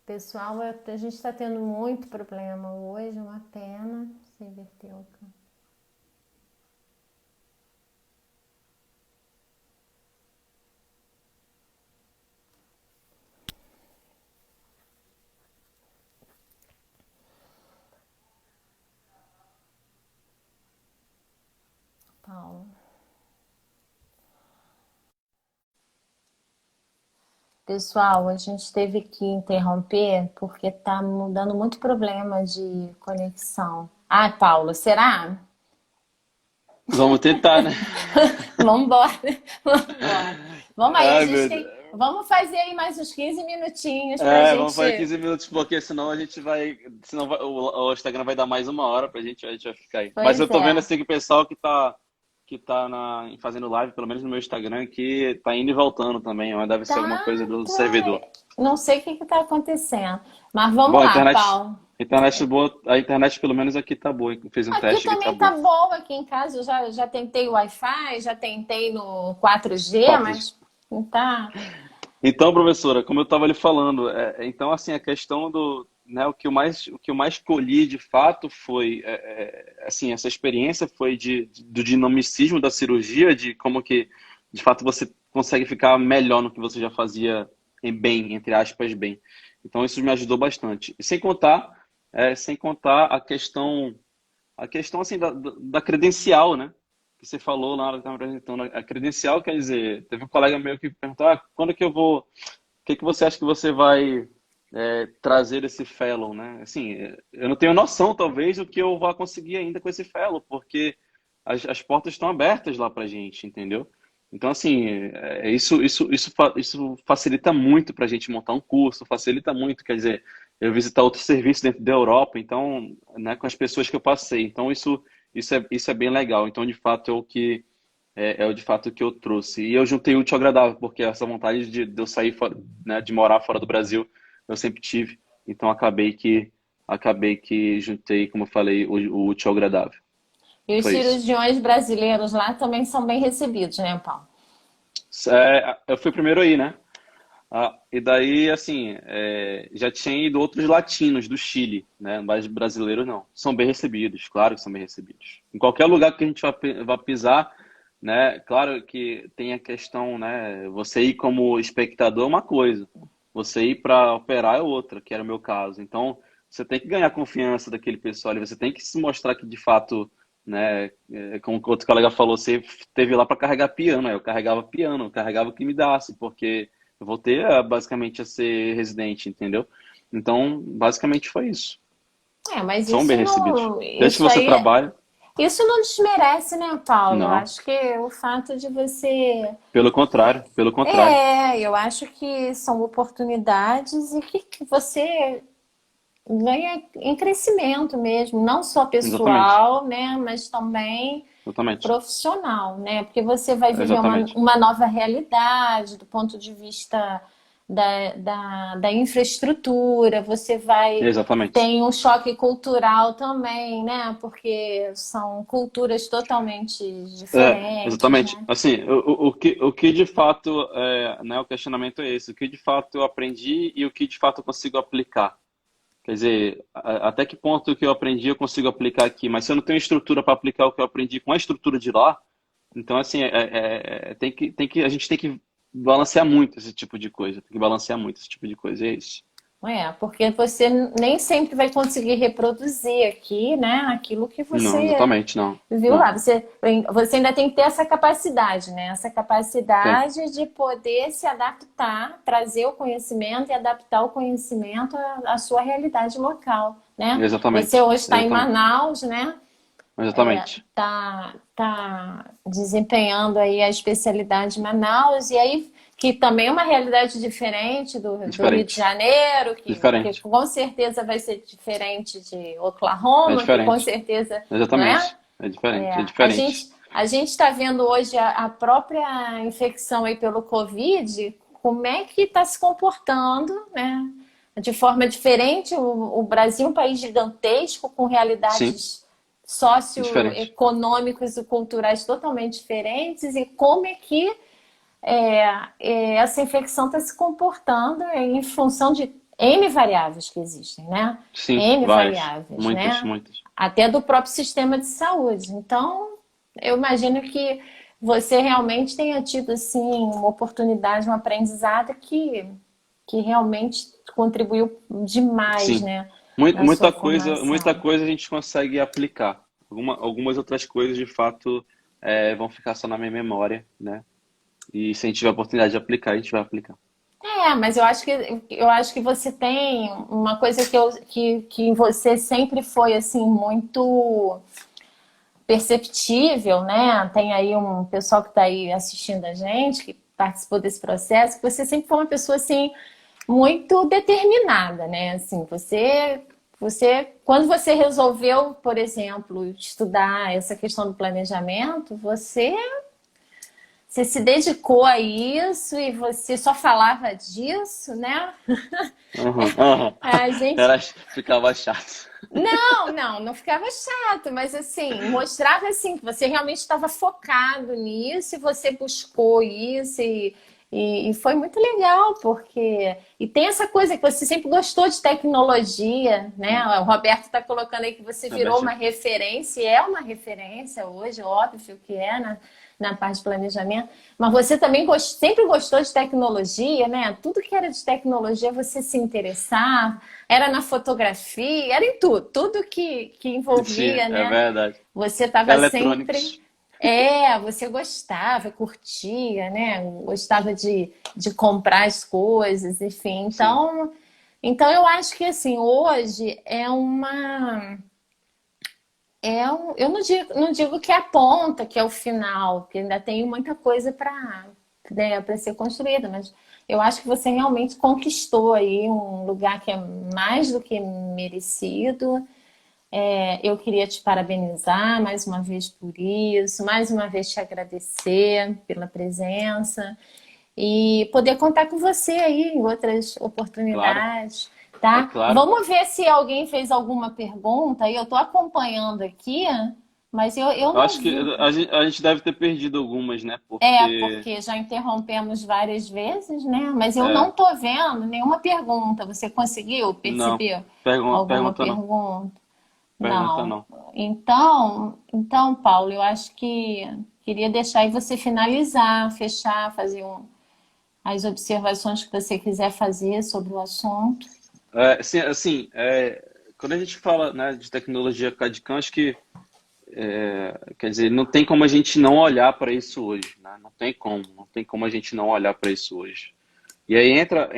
Pessoal, a gente está tendo muito problema hoje, uma pena. Se inverteu. Paulo. Pessoal, a gente teve que interromper porque tá dando muito problema de conexão. Ah, Paulo, será? Vamos tentar, né? Vamos embora, vamos embora. Vamos aí, a Ai, gente meu tem. Deus. Vamos fazer aí mais uns 15 minutinhos pra Vamos fazer gente. 15 minutos, porque senão a gente vai. Senão o Instagram vai dar mais uma hora pra gente, a gente vai ficar aí. Mas eu Pois tô vendo é. assim que o pessoal que tá fazendo live, pelo menos no meu Instagram, que tá indo e voltando também. Mas deve ser alguma Tá, coisa do tá. servidor. Não sei o que está acontecendo. Mas vamos Bom, lá, Paulo. a internet boa, a internet pelo menos aqui tá boa. Fiz um Aqui teste aqui, tá também tá boa. bom, aqui em casa eu já tentei o Wi-Fi, já tentei no 4G, 4G. mas não tá. Então, professora, como eu estava lhe falando, então assim a questão do, né, o que eu mais colhi de fato foi, assim, essa experiência foi do dinamicismo da cirurgia, de como que de fato você consegue ficar melhor no que você já fazia bem, entre aspas, bem. Então isso me ajudou bastante. E sem contar a questão assim da credencial, né? Que você falou lá na hora que estava apresentando. A credencial quer dizer, teve um colega meu que perguntou, quando que eu vou, o que que você acha que você vai trazer esse fellow, né? Assim, eu não tenho noção, talvez, do que eu vá conseguir ainda com esse fellow, porque as portas estão abertas lá pra gente, entendeu? Então, assim, isso facilita muito para a gente montar um curso, facilita muito, quer dizer, eu visitar outros serviços dentro da Europa, então, né, com as pessoas que eu passei. Então, isso é bem legal. Então, de fato, é de fato o que eu trouxe. E eu juntei o útil ao agradável, porque essa vontade de eu sair fora, né, de morar fora do Brasil, eu sempre tive. Então, acabei que juntei, como eu falei, o útil ao agradável. E os Foi isso. cirurgiões brasileiros lá também são bem recebidos, né, Paulo? Eu fui primeiro aí, né? E daí, assim, já tinha ido outros latinos do Chile, né? Mas brasileiros não. São bem recebidos, claro que são bem recebidos. Em qualquer lugar que a gente vá pisar, né? Claro que tem a questão, né? Você ir como espectador é uma coisa, você ir para operar é outra, que era o meu caso. Então, você tem que ganhar a confiança daquele pessoal, e você tem que se mostrar que de fato, né? Como o outro colega falou, você esteve lá para carregar piano, eu carregava o que me dasse, porque eu voltei basicamente a ser residente, entendeu? Então, basicamente foi isso. É, mas São bem isso recebidos. não. Desde que Isso você aí. trabalha, Isso não desmerece, né, Paulo? Eu não. acho que o fato de você. Pelo contrário, pelo contrário. Eu acho que são oportunidades e que você ganha em crescimento mesmo, não só Exatamente. pessoal, né, mas também Exatamente. profissional, né? Porque você vai viver Exatamente. uma nova realidade do ponto de vista da infraestrutura, você vai Exatamente. tem um choque cultural também, né? Porque são culturas totalmente diferentes, Exatamente. né? Assim, o que de fato, né, o questionamento é esse. O que de fato eu aprendi e o que de fato eu consigo aplicar. Quer dizer, até que ponto o que eu aprendi eu consigo aplicar aqui, mas se eu não tenho estrutura para aplicar o que eu aprendi com a estrutura de lá, então assim, a gente tem que balancear muito esse tipo de coisa, tem que balancear muito esse tipo de coisa, é isso. É, porque você nem sempre vai conseguir reproduzir aqui, né, aquilo que Não, você exatamente, não. viu Não, lá. Você ainda tem que ter essa capacidade, né? Essa tem. capacidade de poder se adaptar, trazer o conhecimento e adaptar o conhecimento à sua realidade local, né? Você Exatamente, hoje está em exatamente, Manaus, né? exatamente. Tá desempenhando aí a especialidade em Manaus, e aí que também é uma realidade diferente do Rio de Diferente, Janeiro, que diferente, com certeza vai ser diferente de é Oklahoma, que com diferente, certeza, não é? exatamente, é diferente, é A diferente. gente está vendo hoje a própria infecção aí pelo Covid, como é que está se comportando, né? De forma diferente, o Brasil é um país gigantesco, com Sim, realidades diferente. socioeconômicas e culturais totalmente diferentes, e como é que essa infecção está se comportando em função de N variáveis que existem, né? Sim, N várias. variáveis, Muitas, né? muitas. Até do próprio sistema de saúde. Então, eu imagino que você realmente tenha tido, assim, uma oportunidade, um aprendizado que realmente contribuiu demais, Sim. né, na sua Muita formação. coisa a gente consegue aplicar. Algumas outras coisas, de fato, vão ficar só na minha memória, né? E se a gente tiver a oportunidade de aplicar, a gente vai aplicar. Mas eu acho que você tem uma coisa que em você sempre foi assim muito perceptível, né? Tem aí um pessoal que está aí assistindo a gente, que participou desse processo, que você sempre foi uma pessoa assim muito determinada, né? Assim, quando você resolveu, por exemplo, estudar essa questão do planejamento, você se dedicou a isso e você só falava disso, né? Aham, aham. A gente Era, ficava chato. não ficava chato, mas assim, mostrava assim que você realmente estava focado nisso e você buscou isso e foi muito legal, porque e tem essa coisa que você sempre gostou de tecnologia, né? O Roberto está colocando aí que você virou uma Robertinho. referência, e é uma referência hoje, óbvio que é na parte de planejamento, mas você também sempre gostou de tecnologia, né? Tudo que era de tecnologia você se interessava, era na fotografia, era em tudo, tudo que Sim, envolvia, é né? verdade. Você estava sempre. Eletrônicos. Você gostava, curtia, né? Gostava de comprar as coisas, enfim. Sim. Então eu acho que assim, hoje é uma. Eu não digo que é a ponta, que é o final, porque ainda tem muita coisa para, né, para ser construída, mas eu acho que você realmente conquistou aí um lugar que é mais do que merecido. Eu queria te parabenizar mais uma vez por isso, mais uma vez te agradecer pela presença e poder contar com você aí em outras Claro, oportunidades, é tá? claro. Vamos ver se alguém fez alguma pergunta aí. Eu estou acompanhando aqui, mas eu Eu não acho que vi. a gente deve ter perdido algumas, né? Porque Porque já interrompemos várias vezes, né? Mas eu não é, estou vendo nenhuma pergunta. Você conseguiu não, perceber alguma pergunta não, pergunta? pergunta Não. não. Então, Paulo, eu acho que queria deixar aí você finalizar, fechar, fazer as observações que você quiser fazer sobre o assunto. Assim, quando a gente fala, né, de tecnologia CAD/CAM, acho que quer dizer, não tem como a gente não olhar para isso hoje, né? Não tem como a gente não olhar para isso hoje. E aí entra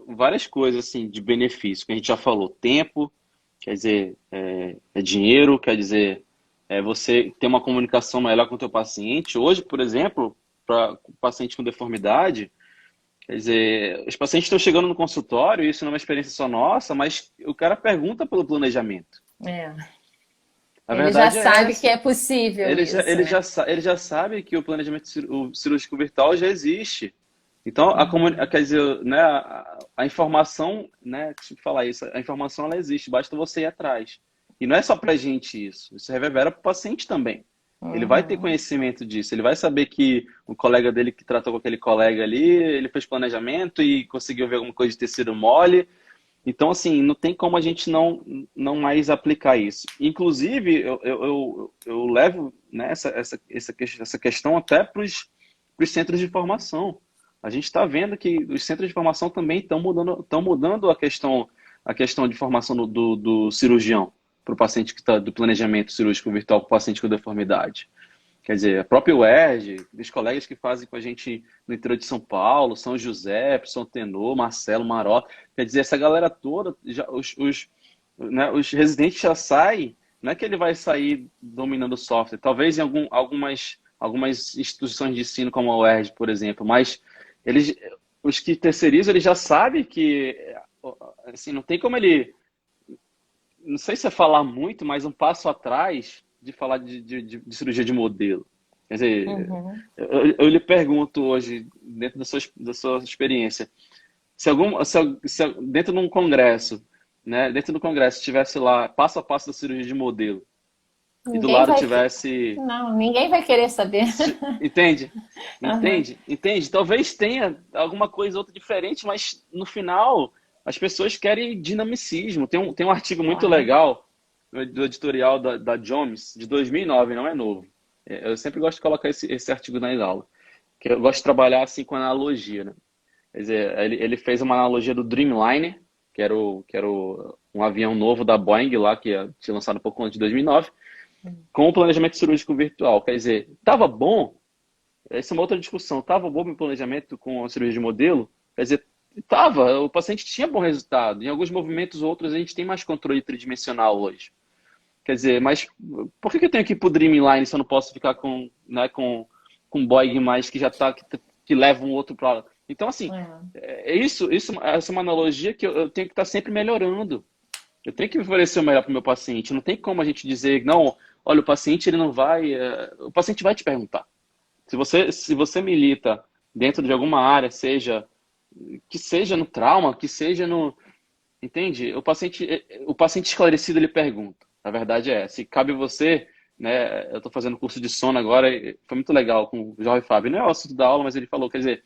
várias coisas assim de benefício, que a gente já falou, tempo, quer dizer, é dinheiro, quer dizer, você ter uma comunicação melhor com o teu paciente. Hoje, por exemplo, para o paciente com deformidade, quer dizer, os pacientes estão chegando no consultório, isso não é uma experiência só nossa, mas o cara pergunta pelo planejamento. É. A Ele já verdade é sabe que essa. é possível isso, né? Ele já sabe que o planejamento cirúrgico virtual já existe. Então, quer dizer, né, a informação, né, deixa eu falar isso, a informação ela existe, basta você ir atrás. E não é só pra gente isso reverbera para o paciente também. Ele vai ter Uhum. conhecimento disso, ele vai saber que o colega dele que tratou com aquele colega ali, ele fez planejamento e conseguiu ver alguma coisa de tecido mole. Então, assim, não tem como a gente não mais aplicar isso. Inclusive, eu levo, né, essa questão até para os centros de formação. A gente está vendo que os centros de formação também estão mudando a questão de formação do cirurgião para o paciente que está do planejamento cirúrgico virtual para o paciente com deformidade. Quer dizer, a própria UERJ, os colegas que fazem com a gente no interior de São Paulo, São José, São Tenor, Marcelo, Maró, quer dizer, essa galera toda, né, os residentes já saem, não é que ele vai sair dominando o software, talvez em algumas instituições de ensino como a UERJ, por exemplo, mas eles, os que terceirizam, eles já sabem que, assim, não tem como ele, não sei se é falar muito, mas um passo atrás de falar de cirurgia de modelo. Quer dizer, Uhum. eu lhe pergunto hoje, dentro da sua experiência, se dentro de um congresso, né, dentro do congresso tivesse lá passo a passo da cirurgia de modelo e do Ninguém lado vai. tivesse, Não, ninguém vai querer saber. entende? Uhum. Entende? Entende? Talvez tenha alguma coisa outra diferente, mas no final As pessoas querem dinamicismo. Tem um artigo muito Claro. legal do editorial da Jones, de 2009, não é novo. Eu sempre gosto de colocar esse artigo na aula, que eu gosto de trabalhar assim com analogia, né? Quer dizer, ele fez uma analogia do Dreamliner, um avião novo da Boeing lá, que tinha lançado um pouco antes de 2009, com o planejamento cirúrgico virtual. Quer dizer, estava bom, essa é uma outra discussão, estava bom o planejamento com a cirurgia de modelo? Quer dizer, estava, o paciente tinha bom resultado. Em alguns movimentos outros a gente tem mais controle tridimensional hoje. Quer dizer, mas por que eu tenho que ir para o Dreamline se eu não posso ficar com, né, com Boeing mais que já tá, que leva um outro para lá? Então, assim, É. essa é uma analogia que eu tenho que estar sempre melhorando. Eu tenho que oferecer o melhor para o meu paciente. Não tem como a gente dizer, não, olha, o paciente ele não vai. O paciente vai te perguntar. Se você milita dentro de alguma área, que seja no trauma, que seja no. Entende? O paciente esclarecido ele pergunta. A verdade é essa. Se cabe você, né? Eu estou fazendo curso de sono agora, e foi muito legal com o Jorge Fábio. Não é o assunto da aula, mas ele falou, quer dizer,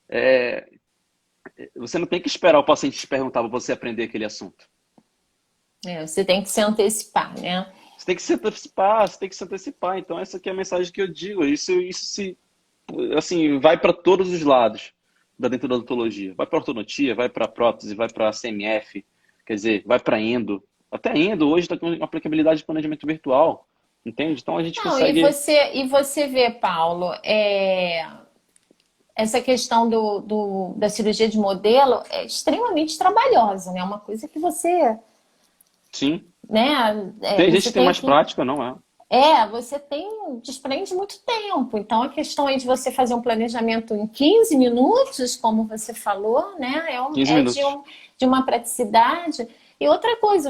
é, você não tem que esperar o paciente te perguntar para você aprender aquele assunto. Você tem que se antecipar, né? Você tem que se antecipar, você tem que se antecipar. Então, essa aqui é a mensagem que eu digo. Isso se, assim, vai para todos os lados da dentro da odontologia. Vai para ortodontia, vai para prótese, vai para CMF, quer dizer, vai para endo. Até endo hoje está com aplicabilidade de planejamento virtual, entende? Então a gente Não, e consegue. você vê, Paulo, essa questão da cirurgia de modelo é extremamente trabalhosa, né? Uma coisa que você, Sim. né? Tem gente Você que tem tem mais que prática, não é? você desprende muito tempo. Então, a questão aí de você fazer um planejamento em 15 minutos, como você falou, né? 15 É minutos. de uma praticidade. E outra coisa,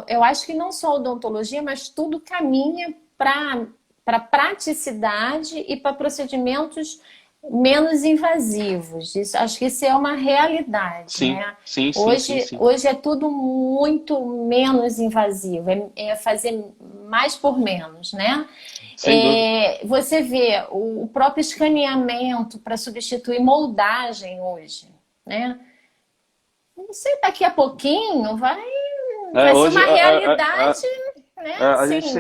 eu acho que não só a odontologia, mas tudo caminha para praticidade e para procedimentos menos invasivos. Acho que isso é uma realidade, Sim, né? sim, sim, sim, Hoje, sim. hoje é tudo muito menos invasivo, é fazer mais por menos, né? Sem dúvida. Você vê o próprio escaneamento para substituir moldagem hoje, né? Não sei, daqui a pouquinho vai ser Hoje uma realidade, né? Assim,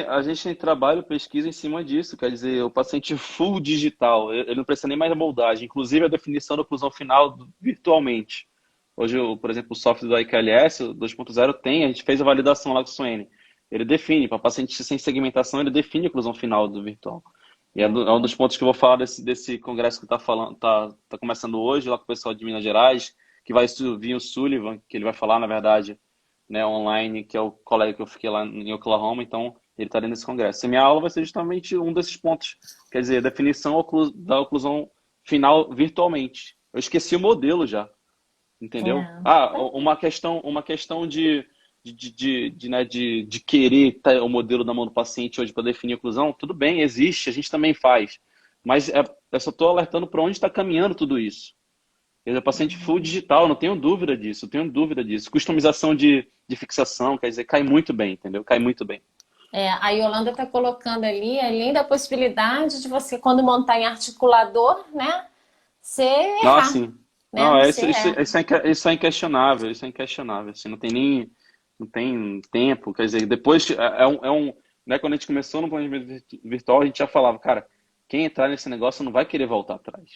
a gente tem trabalho, pesquisa em cima disso, quer dizer, o paciente full digital, ele não precisa nem mais da moldagem, inclusive a definição da oclusão final virtualmente. Hoje, por exemplo, o software do IQLS, o 2.0 tem, a gente fez a validação lá com o Suene. Ele define, para paciente sem segmentação, ele define a oclusão final do virtual. E é um dos pontos que eu vou falar desse congresso que está falando, tá começando hoje, lá com o pessoal de Minas Gerais, que vai vir o Sullivan, que ele vai falar, na verdade, né, online, que é o colega que eu fiquei lá em Oklahoma, então ele está dentro desse congresso. E minha aula vai ser justamente um desses pontos, quer dizer, definição da oclusão final virtualmente. Eu esqueci o modelo já, entendeu? Uma questão de querer ter o modelo na mão do paciente hoje para definir a oclusão, tudo bem, existe, a gente também faz, mas eu só estou alertando para onde está caminhando tudo isso. Quer dizer, paciente full digital, não tenho dúvida disso, tenho dúvida disso. Customização de fixação, quer dizer, cai muito bem, entendeu? Cai muito bem. a Yolanda está colocando ali, além da possibilidade de você, quando montar em articulador, né? Você Não, errar, assim, né? não, Você erra. isso é inquestionável, isso é inquestionável, assim, não tem tempo, quer dizer, depois né, quando a gente começou no planejamento virtual, a gente já falava, cara, quem entrar nesse negócio não vai querer voltar atrás.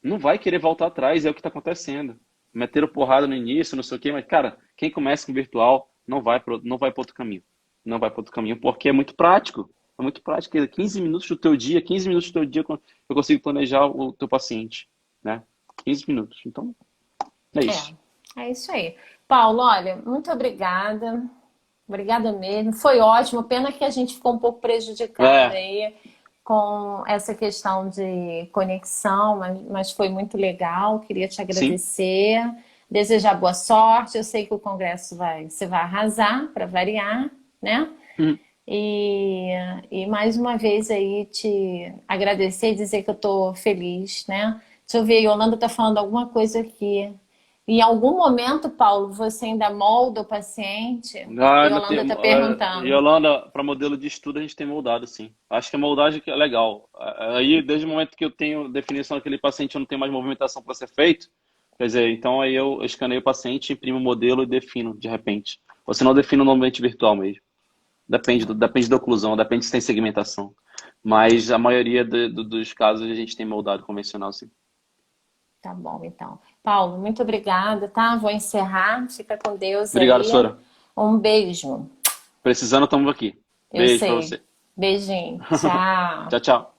Não vai querer voltar atrás, é o que está acontecendo. Meteram porrada no início, não sei o quê, mas, cara, quem começa com virtual não vai para outro caminho. Não vai para outro caminho, porque é muito prático. É muito prático. 15 minutos do teu dia, 15 minutos do teu dia eu consigo planejar o teu paciente, né? 15 minutos. Então, é isso. É isso aí. Paulo, olha, muito obrigada. Obrigada mesmo. Foi ótimo. Pena que a gente ficou um pouco prejudicado É, aí com essa questão de conexão, mas foi muito legal. Queria te sim. agradecer, desejar boa sorte. Eu sei que o congresso você vai arrasar para variar, né? Hum. E, e mais uma vez aí te agradecer e dizer que eu estou feliz, né? Deixa eu ver, Yolanda está falando alguma coisa aqui. Em algum momento, Paulo, você ainda molda o paciente? Ainda tem, Yolanda está perguntando. Yolanda, para modelo de estudo a gente tem moldado, sim. Acho que a moldagem que é legal. Aí, desde o momento que eu tenho definição daquele paciente, eu não tenho mais movimentação para ser feito, Quer dizer, então aí eu escaneio o paciente, imprimo o modelo e defino de repente. Ou se não, defino no ambiente virtual mesmo. Depende da oclusão, depende se tem segmentação. Mas a maioria dos casos a gente tem moldado convencional, sim. Tá bom, então. Paulo, muito obrigada, tá? Vou encerrar. Fica com Deus Obrigado, aí. Sora. Um beijo. Precisando, estamos aqui. Eu Beijo pra sei. você. Beijinho. Tchau. Tchau, tchau.